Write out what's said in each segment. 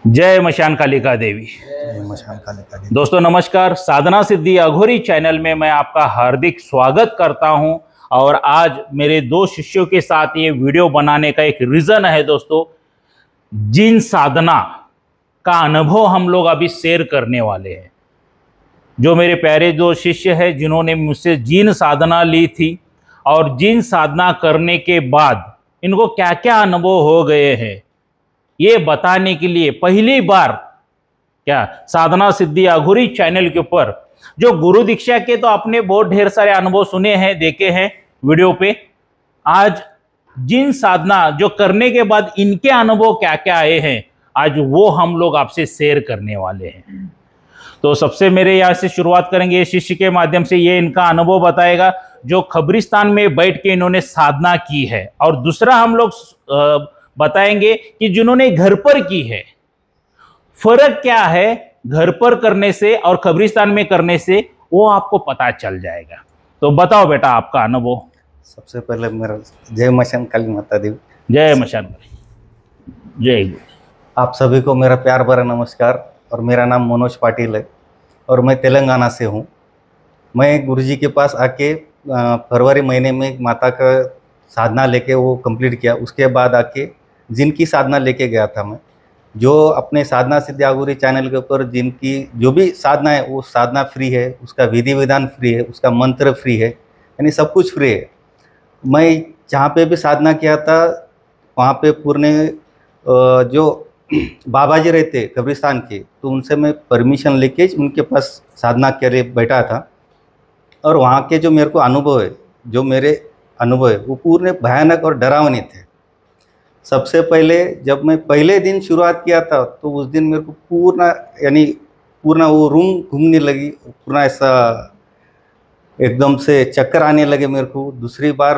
जय मशान कालिका देवी। मशान कालिका देवी। दोस्तों नमस्कार, साधना सिद्धि अघोरी चैनल में मैं आपका हार्दिक स्वागत करता हूं। और आज मेरे दो शिष्यों के साथ ये वीडियो बनाने का एक रीज़न है दोस्तों, जिन साधना का अनुभव हम लोग अभी शेयर करने वाले हैं। जो मेरे प्यारे दो शिष्य हैं जिन्होंने मुझसे जिन साधना ली थी और जिन साधना करने के बाद इनको क्या क्या अनुभव हो गए हैं, ये बताने के लिए पहली बार क्या साधना सिद्धि अघोरी चैनल के ऊपर जो गुरु दीक्षा के तो आपने बहुत ढेर सारे अनुभव सुने हैं, देखे हैं वीडियो पे। आज जिन साधना जो करने के बाद इनके अनुभव क्या क्या आए हैं, आज वो हम लोग आपसे शेयर करने वाले हैं। तो सबसे मेरे यहाँ से शुरुआत करेंगे, शिष्य के माध्यम से ये इनका अनुभव बताएगा जो खबरिस्तान में बैठ के इन्होंने साधना की है। और दूसरा हम लोग बताएंगे कि जिन्होंने घर पर की है, फर्क क्या है घर पर करने से और खबरिस्तान में करने से, वो आपको पता चल जाएगा। तो बताओ बेटा आपका अनुभव। सबसे पहले मेरा जय मशान काली माता देवी। जय मशान काली, जय गुरु। आप सभी को मेरा प्यार भरा नमस्कार। और मेरा नाम मनोज पाटिल है और मैं तेलंगाना से हूँ। मैं गुरुजी के पास आके फरवरी महीने में माता का साधना लेके वो कंप्लीट किया। उसके बाद आके जिनकी साधना लेके गया था मैं, जो अपने साधना सिद्धि अघोरी चैनल के ऊपर जिनकी जो भी साधना है वो साधना फ्री है, उसका विधि विधान फ्री है, उसका मंत्र फ्री है, यानी सब कुछ फ्री है। मैं जहाँ पे भी साधना किया था वहाँ पे पूर्ण जो बाबा जी रहते कब्रिस्तान के, तो उनसे मैं परमिशन लेके उनके पास साधना के लिए बैठा था। और वहाँ के जो मेरे को अनुभव है, जो मेरे अनुभव है वो पूर्ण भयानक और डरावने थे। सबसे पहले जब मैं पहले दिन शुरुआत किया था तो उस दिन मेरे को पूर्ण वो रूम घूमने लगी, पूरा ऐसा एकदम से चक्कर आने लगे मेरे को। दूसरी बार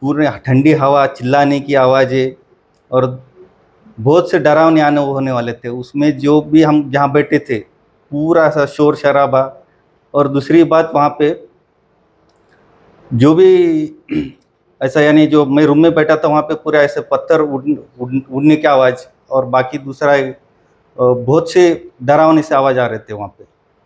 पूर्ण ठंडी हवा, चिल्लाने की आवाज़ें और बहुत से डरावने अनुभव होने वाले थे उसमें। जो भी हम जहाँ बैठे थे पूरा सा शोर शराबा। और दूसरी बात वहाँ पे जो भी ऐसा, यानी जो मैं रूम में बैठा था वहाँ पे पूरा ऐसे पत्थर उड़ने की आवाज़, और बाकी दूसरा बहुत से डरावने से आवाज़ आ रहे थे वहाँ पे।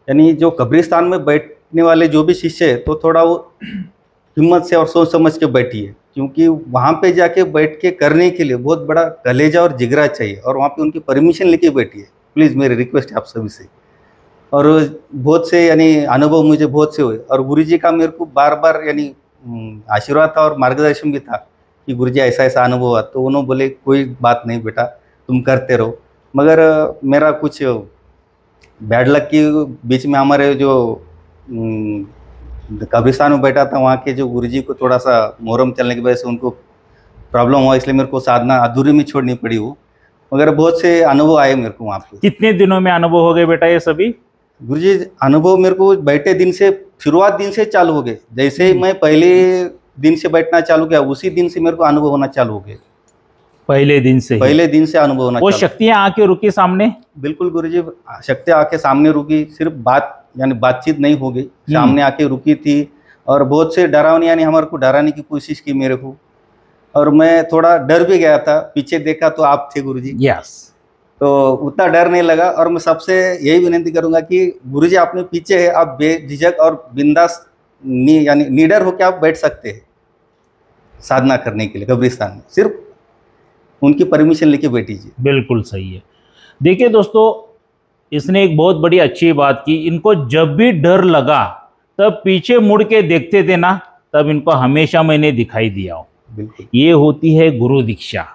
यानी जो कब्रिस्तान में बैठने वाले जो भी शिष्य है तो थोड़ा वो हिम्मत से और सोच समझ के बैठिए, क्योंकि वहाँ पे जाके बैठ के करने के लिए बहुत बड़ा कलेजा और जिगरा चाहिए। और वहाँ पे उनकी परमिशन लेके बैठिए, प्लीज़ मेरी रिक्वेस्ट है आप सभी से। और बहुत से यानी अनुभव मुझे बहुत से हुए। और गुरुजी का मेरे को बार बार यानी आशीर्वाद था और मार्गदर्शन भी था कि गुरुजी ऐसा ऐसा अनुभव हुआ। तो उन्होंने बोले कोई बात नहीं बेटा, तुम करते रहो। मगर मेरा कुछ बैड लक की बीच में हमारे जो कब्रिस्तान में बैठा था वहाँ के जो गुरुजी को थोड़ा सा मुहर्रम चलने की वजह से उनको प्रॉब्लम हुआ, इसलिए मेरे को साधना अधूरी में छोड़नी पड़ी वो। मगर बहुत से अनुभव आए मेरे को वहाँ पे। कितने दिनों में अनुभव हो गए बेटा ये सभी? गुरुजी अनुभव मेरे को बैठे दिन से, शुरुआत दिन से चालू हो गए। जैसे मैं पहले दिन से बैठना चालू किया उसी दिन से मेरे को अनुभव होना चालू हो गए। पहले दिन से अनुभव होना। वो शक्तियां आके रुकी सामने? बिल्कुल गुरुजी, शक्तियां आके सामने रुकी। सिर्फ बातचीत नहीं हो गई, सामने आके रुकी थी। और बहुत से डरावनी यानी हमारे को डराने की कोशिश की मेरे को। और मैं थोड़ा डर भी गया था, पीछे देखा तो आप थे गुरुजी। यस। तो उतना डर नहीं लगा। और मैं सबसे यही विनती करूंगा कि गुरुजी आपने पीछे है, आप बेझिझक और बिंदास यानी निडर होकर आप बैठ सकते हैं साधना करने के लिए कब्रिस्तान में। सिर्फ उनकी परमिशन लेके बैठिए। बिल्कुल सही है। देखिए दोस्तों, इसने एक बहुत बड़ी अच्छी बात की। इनको जब भी डर लगा तब पीछे मुड़ के देखते थे ना, तब इनको हमेशा मैंने दिखाई दिया हो। बिल्कुल, ये होती है गुरु दीक्षा।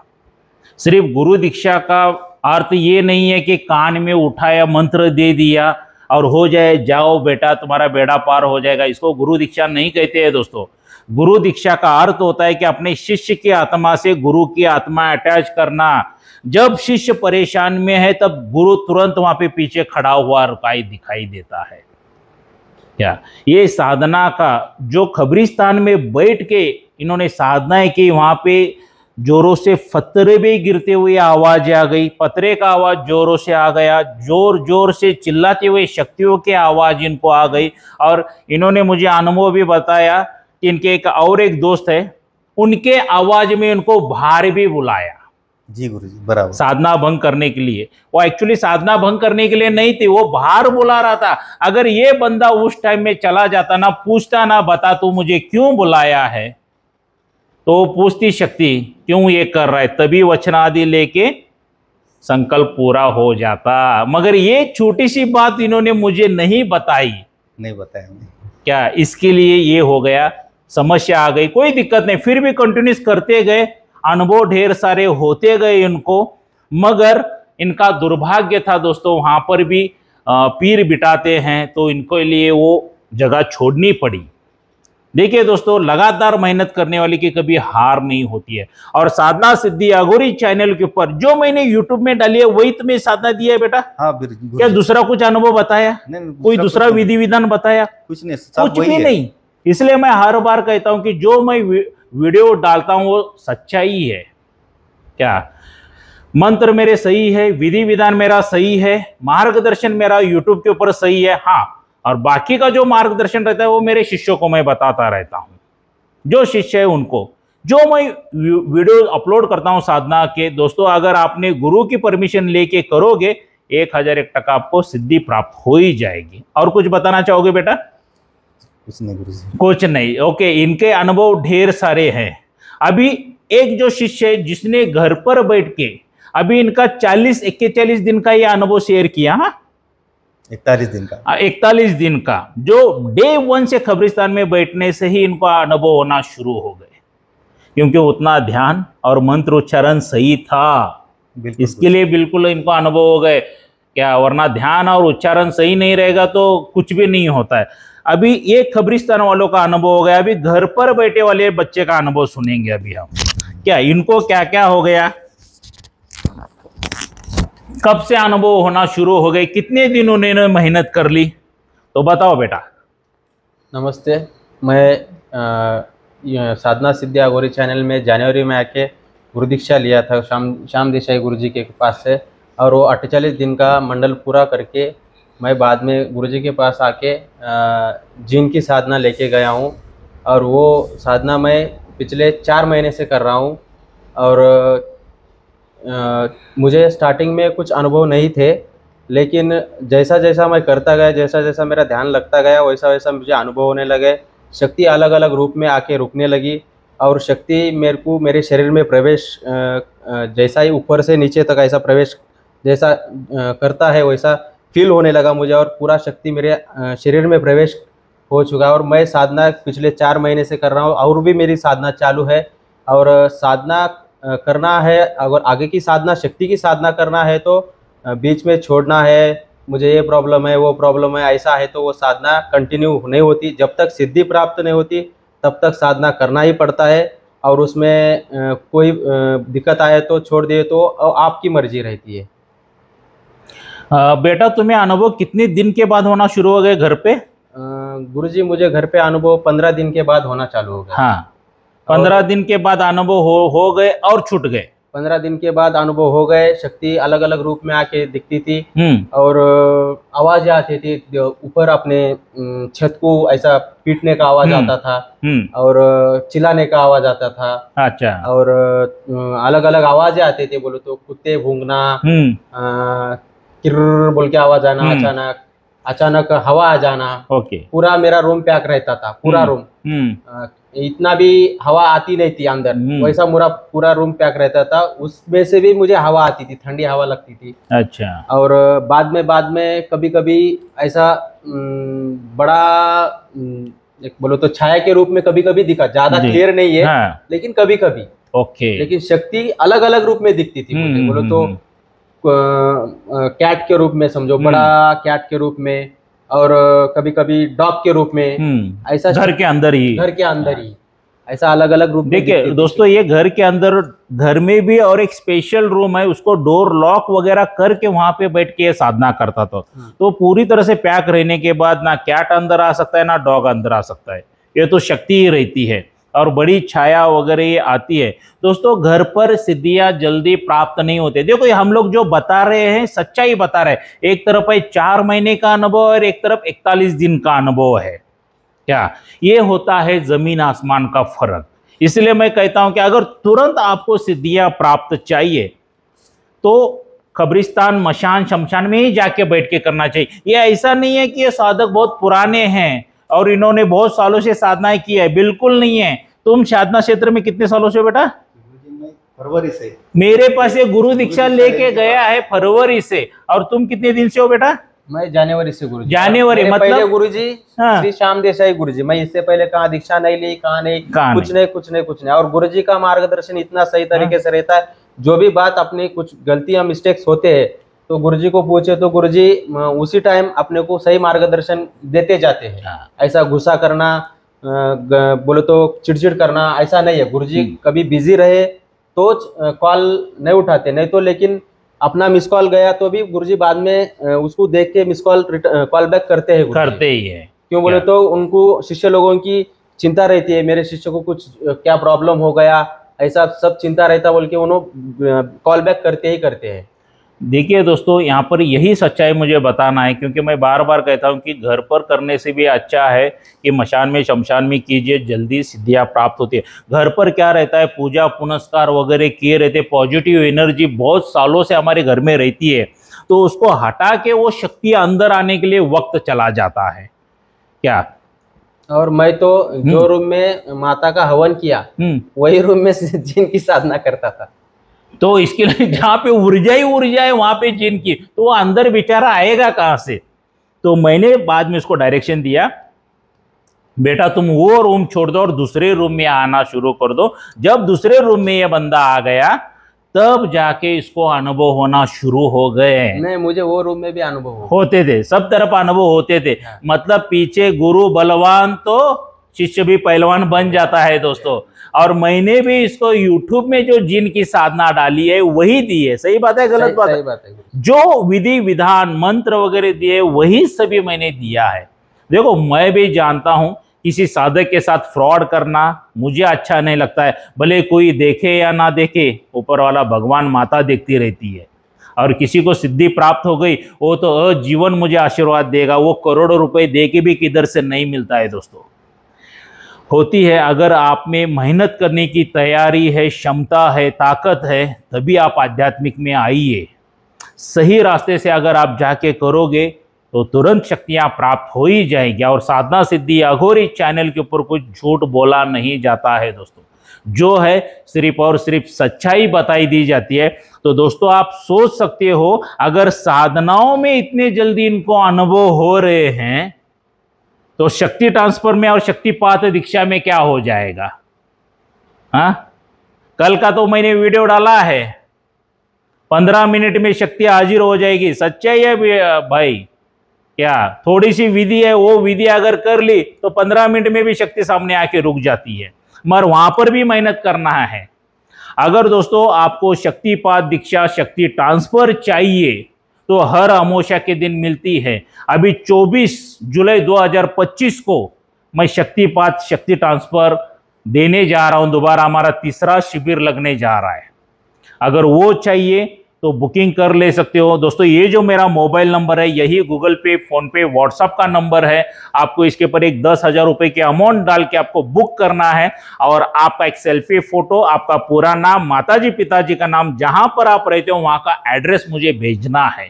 सिर्फ गुरु दीक्षा का अर्थ ये नहीं है कि कान में उठाया, मंत्र दे दिया और हो जाए, जाओ बेटा तुम्हारा बेड़ा पार हो जाएगा। इसको गुरु दीक्षा नहीं कहते हैं दोस्तों। गुरु दीक्षा का अर्थ होता है कि अपने शिष्य की आत्मा से गुरु की आत्मा अटैच करना। जब शिष्य परेशान में है तब गुरु तुरंत वहां पे पीछे खड़ा हुआ रुकाई दिखाई देता है। क्या ये साधना का जो खबरिस्तान में बैठ के इन्होंने साधनाएं की, वहां पे जोरों से पत्थरे भी गिरते हुए आवाज आ गई, पत्थरे का आवाज जोरों से आ गया, जोर जोर से चिल्लाते हुए शक्तियों की आवाज इनको आ गई। और इन्होंने मुझे अनुभव भी बताया कि इनके एक दोस्त है, उनके आवाज में इनको बाहर भी बुलाया। जी गुरुजी, बराबर। साधना भंग करने के लिए। वो एक्चुअली साधना भंग करने के लिए नहीं थी, वो बाहर बुला रहा था। अगर ये बंदा उस टाइम में चला जाता, ना पूछता, ना बता तू मुझे क्यों बुलाया है, तो पूछती शक्ति क्यों ये कर रहा है, तभी वचन आदि लेके संकल्प पूरा हो जाता। मगर ये छोटी सी बात इन्होंने मुझे नहीं बताई, नहीं बताया हमें। क्या इसके लिए ये हो गया, समस्या आ गई। कोई दिक्कत नहीं, फिर भी कंटिन्यूस करते गए, अनुभव ढेर सारे होते गए इनको। मगर इनका दुर्भाग्य था दोस्तों, वहां पर भी पीर बिठाते हैं तो इनके लिए वो जगह छोड़नी पड़ी। देखिए दोस्तों, लगातार मेहनत करने वाले की कभी हार नहीं होती है। और साधना सिद्धि अघोरी चैनल के ऊपर जो मैंने यूट्यूब में डाली है वही तुम्हें साधना दिया है बेटा। हाँ क्या दूसरा कुछ अनुभव बताया? कोई दूसरा विधि विधान बताया? कुछ नहीं, सब कुछ वही भी है। नहीं। इसलिए मैं हर बार कहता हूं कि जो मैं वीडियो डालता हूं वो सच्चाई है। क्या मंत्र मेरे सही है, विधि विधान मेरा सही है, मार्गदर्शन मेरा यूट्यूब के ऊपर सही है। हाँ, और बाकी का जो मार्गदर्शन रहता है वो मेरे शिष्यों को मैं बताता रहता हूं। जो शिष्य है उनको जो मैं वीडियो अपलोड करता हूं साधना के, दोस्तों अगर आपने गुरु की परमिशन लेके करोगे 1001% आपको सिद्धि प्राप्त हो ही जाएगी। और कुछ बताना चाहोगे बेटा? कुछ नहीं गुरुजी। कुछ नहीं। ओके, इनके अनुभव ढेर सारे हैं। अभी एक जो शिष्य है जिसने घर पर बैठ के अभी इनका 41 दिन का ये अनुभव शेयर किया। हाँ, 41 दिन का। 41 दिन का, जो डे 1 से कब्रिस्तान में बैठने से ही इनका अनुभव होना शुरू हो गए, क्योंकि उतना ध्यान और मंत्र उच्चारण सही था। इसके लिए बिल्कुल इनको अनुभव हो गए। क्या, वरना ध्यान और उच्चारण सही नहीं रहेगा तो कुछ भी नहीं होता है। अभी ये कब्रिस्तान वालों का अनुभव हो गया। अभी घर पर बैठे वाले बच्चे का अनुभव सुनेंगे अभी हम। क्या इनको क्या क्या हो गया, कब से अनुभव होना शुरू हो गए, कितने दिन उन्होंने मेहनत कर ली, तो बताओ बेटा। नमस्ते, मैं साधना सिद्धि अघोरी चैनल में जनवरी में आके गुरु दीक्षा लिया था श्याम देसाई गुरुजी के पास से। और वो 48 दिन का मंडल पूरा करके मैं बाद में गुरुजी के पास आके जिन की साधना लेके गया हूँ। और वो साधना मैं पिछले 4 महीने से कर रहा हूँ। और मुझे स्टार्टिंग में कुछ अनुभव नहीं थे, लेकिन जैसा जैसा मैं करता गया, जैसा जैसा मेरा ध्यान लगता गया, वैसा वैसा मुझे अनुभव होने लगे। शक्ति अलग अलग रूप में आके रुकने लगी और शक्ति मेरे को मेरे शरीर में प्रवेश जैसा ही ऊपर से नीचे तक ऐसा प्रवेश जैसा करता है वैसा फील होने लगा मुझे। और पूरा शक्ति मेरे शरीर में प्रवेश हो चुका। और मैं साधना पिछले 4 महीने से कर रहा हूँ और भी मेरी साधना चालू है। और साधना करना है, अगर आगे की साधना शक्ति की साधना करना है तो बीच में छोड़ना है, मुझे ये प्रॉब्लम है वो प्रॉब्लम है ऐसा है तो वो साधना कंटिन्यू नहीं होती। जब तक सिद्धि प्राप्त नहीं होती तब तक साधना करना ही पड़ता है। और उसमें कोई दिक्कत आए तो छोड़ दिए तो आपकी मर्जी रहती है। बेटा तुम्हें अनुभव कितने दिन के बाद होना शुरू हो गए घर पे? गुरुजी मुझे घर पे अनुभव 15 दिन के बाद होना चालू हो गया। हाँ, 15 दिन के बाद अनुभव हो गए और छूट गए। 15 दिन के बाद अनुभव हो गए। शक्ति अलग अलग रूप में आके दिखती थी और आवाज आती थी ऊपर अपने छत को ऐसा पीटने का आवाज आता था और चिल्लाने का आवाज आता था। अच्छा। और अलग अलग आवाजें आती थी, बोलो तो कुत्ते भूंगना, किर्र बोल के आवाज आना, अचानक हवा आ जाना। ओके। पूरा मेरा रूम पैक रहता था, पूरा रूम, इतना भी हवा आती नहीं थी अंदर, वैसा मेरा पूरा रूम पैक रहता था। उसमें से भी मुझे हवा आती थी, ठंडी हवा लगती थी। अच्छा। और बाद में कभी कभी ऐसा बड़ा एक बोलो तो छाया के रूप में कभी कभी दिखा, ज्यादा क्लियर नहीं है। हाँ। लेकिन कभी कभी ओके। लेकिन शक्ति अलग अलग रूप में दिखती थी मुझे। बोलो तो कैट के रूप में समझो, बड़ा कैट के रूप में, और कभी कभी डॉग के रूप में, ऐसा घर के अंदर ही ऐसा अलग अलग रूप। देखिए दोस्तों, ये घर के अंदर, घर में भी और एक स्पेशल रूम है, उसको डोर लॉक वगैरह करके वहां पे बैठ के साधना करता था। तो पूरी तरह से पैक रहने के बाद ना कैट अंदर आ सकता है ना डॉग अंदर आ सकता है। ये तो शक्ति ही रहती है और बड़ी छाया वगैरह ये आती है। दोस्तों, घर पर सिद्धियां जल्दी प्राप्त नहीं होते। देखो ये हम लोग जो बता रहे हैं सच्चाई बता रहे हैं। एक तरफ है 4 महीने का अनुभव और एक तरफ 41 दिन का अनुभव है। क्या ये होता है जमीन आसमान का फर्क। इसलिए मैं कहता हूं कि अगर तुरंत आपको सिद्धियां प्राप्त चाहिए तो कब्रिस्तान, मशान, शमशान में ही जाके बैठ के करना चाहिए। ये ऐसा नहीं है कि ये साधक बहुत पुराने हैं और इन्होंने बहुत सालों से साधनाएं की है, बिल्कुल नहीं है। तुम साधना क्षेत्र में कितने सालों से हो बेटा? फरवरी से। मेरे पास ये गुरु दीक्षा लेके गया है फरवरी से, और तुम कितने दिन से हो बेटा? मैं जनवरी से गुरुजी। जनवरी मतलब पहले गुरुजी हाँ। श्री श्याम देसाई गुरुजी, मैं इससे पहले कहाँ दीक्षा नहीं ली, कहाँ नहीं, कुछ नहीं। और गुरुजी का मार्गदर्शन इतना सही तरीके से रहता है, जो भी बात अपनी कुछ गलतियां मिस्टेक्स होते हैं तो गुरुजी को पूछे तो गुरुजी उसी टाइम अपने को सही मार्गदर्शन देते जाते हैं। ऐसा गुस्सा करना, बोले तो चिड़चिड़ करना, ऐसा नहीं है। गुरुजी कभी बिजी रहे तो कॉल नहीं उठाते, नहीं तो लेकिन अपना मिस कॉल गया तो भी गुरुजी बाद में उसको देख के मिस कॉल बैक करते हैं, करते ही है। क्यों बोले तो उनको शिष्य लोगों की चिंता रहती है, मेरे शिष्य को कुछ क्या प्रॉब्लम हो गया, ऐसा सब चिंता रहता बोल के उन्होंने कॉल बैक करते हैं। देखिए दोस्तों, यहाँ पर यही सच्चाई मुझे बताना है, क्योंकि मैं बार बार कहता हूँ कि घर पर करने से भी अच्छा है कि मशान में, शमशान में कीजिए, जल्दी सिद्धियाँ प्राप्त होती है। घर पर क्या रहता है, पूजा पुनस्कार वगैरह किए रहते, पॉजिटिव एनर्जी बहुत सालों से हमारे घर में रहती है, तो उसको हटा के वो शक्ति अंदर आने के लिए वक्त चला जाता है क्या। और मैं तो जो रूम में माता का हवन किया वही रूम में जिन की साधना करता था, तो इसके लिए जहाँ पे ऊर्जा है वहां पे जिन की, तो वो अंदर बेचारा आएगा कहाँ से। तो मैंने बाद में उसको डायरेक्शन दिया, बेटा तुम वो रूम छोड़ दो और दूसरे रूम में आना शुरू कर दो। जब दूसरे रूम में ये बंदा आ गया तब जाके इसको अनुभव होना शुरू हो गए। नहीं, मुझे वो रूम में भी अनुभव होते थे, सब तरफ अनुभव होते थे। मतलब पीछे गुरु बलवान तो शिष्य भी पहलवान बन जाता है दोस्तों। और मैंने भी इसको YouTube में जो जिन की साधना डाली है वही दी है। सही बात है, गलत बात है? जो विधि विधान मंत्र वगैरह दिए वही सभी मैंने दिया है। देखो, मैं भी जानता हूं किसी साधक के साथ फ्रॉड करना मुझे अच्छा नहीं लगता है, भले कोई देखे या ना देखे, ऊपर वाला भगवान माता देखती रहती है। और किसी को सिद्धि प्राप्त हो गई वो तो जीवन मुझे आशीर्वाद देगा, वो करोड़ों रुपए दे के भी किधर से नहीं मिलता है दोस्तों। होती है, अगर आप में मेहनत करने की तैयारी है, क्षमता है, ताकत है, तभी आप आध्यात्मिक में आइए। सही रास्ते से अगर आप जाके करोगे तो तुरंत शक्तियां प्राप्त हो ही जाएगी। और साधना सिद्धि अघोरी चैनल के ऊपर कुछ झूठ बोला नहीं जाता है दोस्तों, जो है सिर्फ और सिर्फ सच्चाई बताई दी जाती है। तो दोस्तों, आप सोच सकते हो अगर साधनाओं में इतने जल्दी इनको अनुभव हो रहे हैं तो शक्ति ट्रांसफर में और शक्तिपात दीक्षा में क्या हो जाएगा। हाँ, कल का तो मैंने वीडियो डाला है, 15 मिनट में शक्ति हाजिर हो जाएगी। सच्चाई है भाई, क्या थोड़ी सी विधि है, वो विधि अगर कर ली तो 15 मिनट में भी शक्ति सामने आके रुक जाती है, मगर वहां पर भी मेहनत करना है। अगर दोस्तों आपको शक्तिपात दीक्षा, शक्ति ट्रांसफर चाहिए तो हर अमावस्या के दिन मिलती है। अभी 24 जुलाई 2025 को मैं शक्तिपात, शक्ति ट्रांसफर देने जा रहा हूं। दोबारा हमारा तीसरा शिविर लगने जा रहा है। अगर वो चाहिए तो बुकिंग कर ले सकते हो दोस्तों। ये जो मेरा मोबाइल नंबर है यही गूगल पे, फोन पे, व्हाट्सएप का नंबर है। आपको इसके ऊपर एक 10,000 रुपए की अमाउंट डाल के आपको बुक करना है, और आपका एक सेल्फी फोटो, आपका पूरा नाम, माताजी पिताजी का नाम, जहां पर आप रहते हो वहां का एड्रेस मुझे भेजना है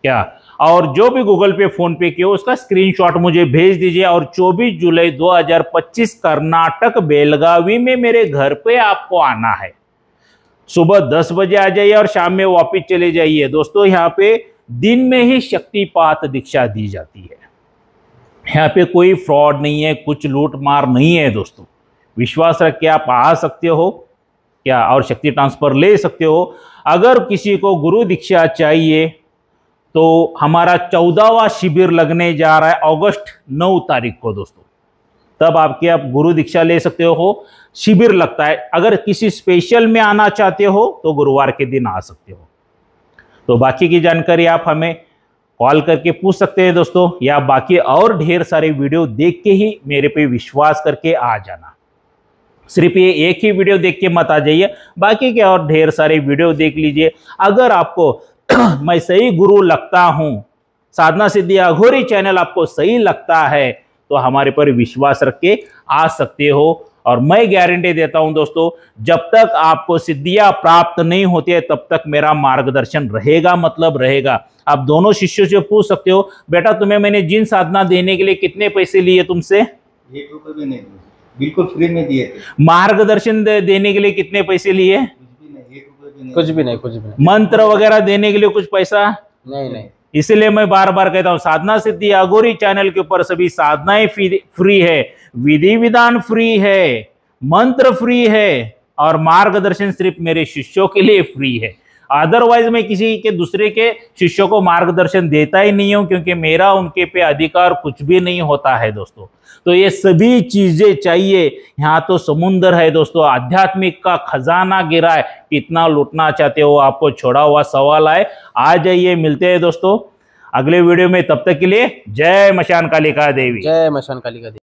क्या। और जो भी गूगल पे, फोन पे किया उसका स्क्रीनशॉट मुझे भेज दीजिए। और 24 जुलाई 2025 कर्नाटक बेलगावी में मेरे घर पे आपको आना है। सुबह 10 बजे आ जाइए और शाम में वापिस चले जाइए दोस्तों। यहाँ पे दिन में ही शक्तिपात दीक्षा दी जाती है। यहाँ पे कोई फ्रॉड नहीं है, कुछ लूट मार नहीं है दोस्तों। विश्वास रख के आप आ सकते हो क्या, और शक्ति ट्रांसफर ले सकते हो। अगर किसी को गुरु दीक्षा चाहिए तो हमारा 14वां शिविर लगने जा रहा है अगस्त 9 तारीख को दोस्तों। तब आप गुरु दीक्षा ले सकते हो, शिविर लगता है। अगर किसी स्पेशल में आना चाहते हो तो गुरुवार के दिन आ सकते हो। तो बाकी की जानकारी आप हमें कॉल करके पूछ सकते हैं दोस्तों, या बाकी और ढेर सारे वीडियो देख के ही मेरे पे विश्वास करके आ जाना। सिर्फ ये एक ही वीडियो देख के मत आ जाइए, बाकी के और ढेर सारे वीडियो देख लीजिए। अगर आपको मैं सही गुरु लगता हूं, साधना सिद्धि अघोरी चैनल आपको सही लगता है, तो हमारे पर विश्वास रख के आ सकते हो। और मैं गारंटी देता हूं दोस्तों, जब तक आपको सिद्धियां प्राप्त नहीं होती है तब तक मेरा मार्गदर्शन रहेगा, मतलब रहेगा। आप दोनों शिष्यों से पूछ सकते हो, बेटा तुम्हें मैंने जिन साधना देने के लिए कितने पैसे लिए तुमसे? 1 रुपये भी नहीं, बिल्कुल फ्री में दिए थे। मार्गदर्शन देने के लिए कितने पैसे लिए? कुछ भी नहीं, कुछ भी नहीं। मंत्र वगैरह देने के लिए कुछ पैसा? नहीं। इसलिए मैं बार बार कहता हूं, साधना सिद्धि अघोरी चैनल के ऊपर सभी साधनाएं फ्री है, विधि विधान फ्री है, मंत्र फ्री है और मार्गदर्शन सिर्फ मेरे शिष्यों के लिए फ्री है। अदरवाइज मैं किसी के दूसरे के शिष्यों को मार्गदर्शन देता ही नहीं हूं, क्योंकि मेरा उनके पे अधिकार कुछ भी नहीं होता है दोस्तों। तो ये सभी चीजें चाहिए। यहाँ तो समुंदर है दोस्तों, आध्यात्मिक का खजाना गिरा है, कितना लूटना चाहते हो? आपको छोड़ा हुआ सवाल आए, आ जाइए, मिलते हैं दोस्तों अगले वीडियो में। तब तक के लिए जय मशान कालिका देवी। जय मशान कालिका देवी।